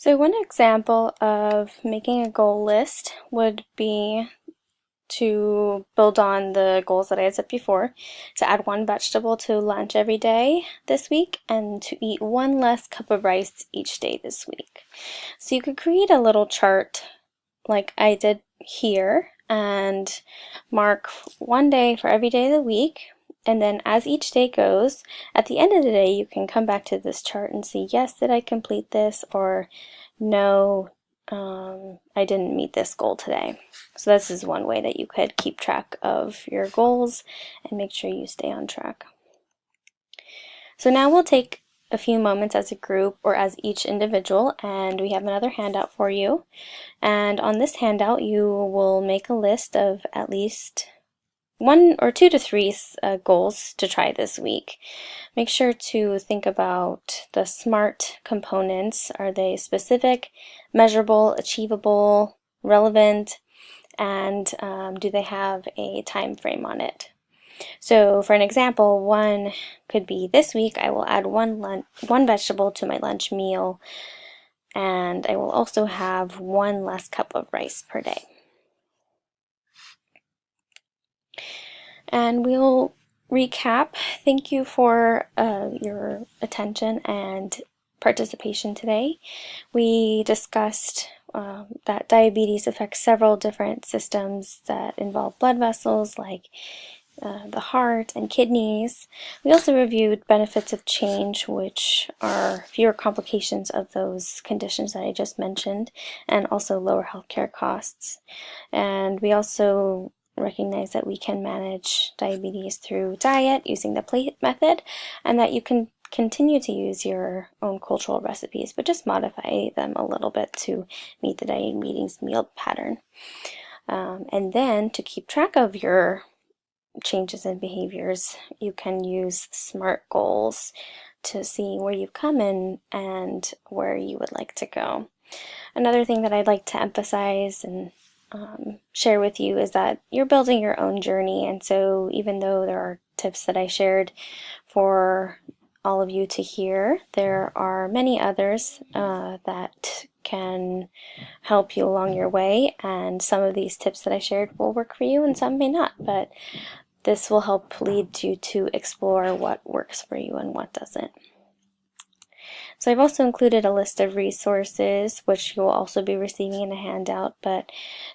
So one example of making a goal list would be to build on the goals that I had set before, to add one vegetable to lunch every day this week and to eat one less cup of rice each day this week. So you could create a little chart like I did here and mark one day for every day of the week. And then as each day goes, at the end of the day, you can come back to this chart and see, yes, did I complete this? Or no, I didn't meet this goal today. So this is one way that you could keep track of your goals and make sure you stay on track. So now we'll take a few moments as a group or as each individual, and we have another handout for you. And on this handout, you will make a list of at least 1 or 2 to 3 goals to try this week. Make sure to think about the SMART components. Are they specific, measurable, achievable, relevant, and do they have a time frame on it? So for an example, one could be this week I will add one vegetable to my lunch meal, and I will also have 1 less cup of rice per day. And we'll recap. Thank you for your attention and participation today. We discussed that diabetes affects several different systems that involve blood vessels like the heart and kidneys. We also reviewed benefits of change, which are fewer complications of those conditions that I just mentioned, and also lower healthcare costs. And we also recognize that we can manage diabetes through diet using the plate method, and that you can continue to use your own cultural recipes, but just modify them a little bit to meet the diabetes meal pattern. And then to keep track of your changes in behaviors, you can use SMART goals to see where you've come in and where you would like to go. Another thing that I'd like to emphasize and share with you is that you're building your own journey, and so even though there are tips that I shared for all of you to hear, there are many others that can help you along your way, and some of these tips that I shared will work for you and some may not, but this will help lead you to explore what works for you and what doesn't. So I've also included a list of resources, which you'll also be receiving in a handout, but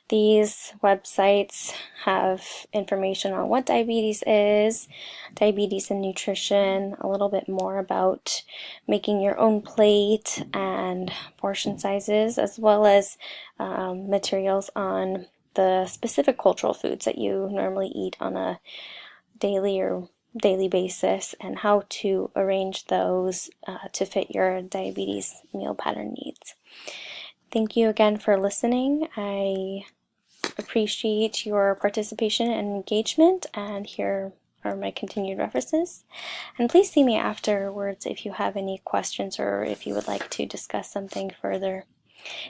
these websites have information on what diabetes is, diabetes and nutrition, a little bit more about making your own plate and portion sizes, as well as materials on the specific cultural foods that you normally eat on a daily basis and how to arrange those to fit your diabetes meal pattern needs. Thank you again for listening. I appreciate your participation and engagement, and here are my continued references. And please see me afterwards if you have any questions or if you would like to discuss something further.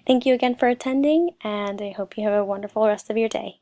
Thank you again for attending, and I hope you have a wonderful rest of your day.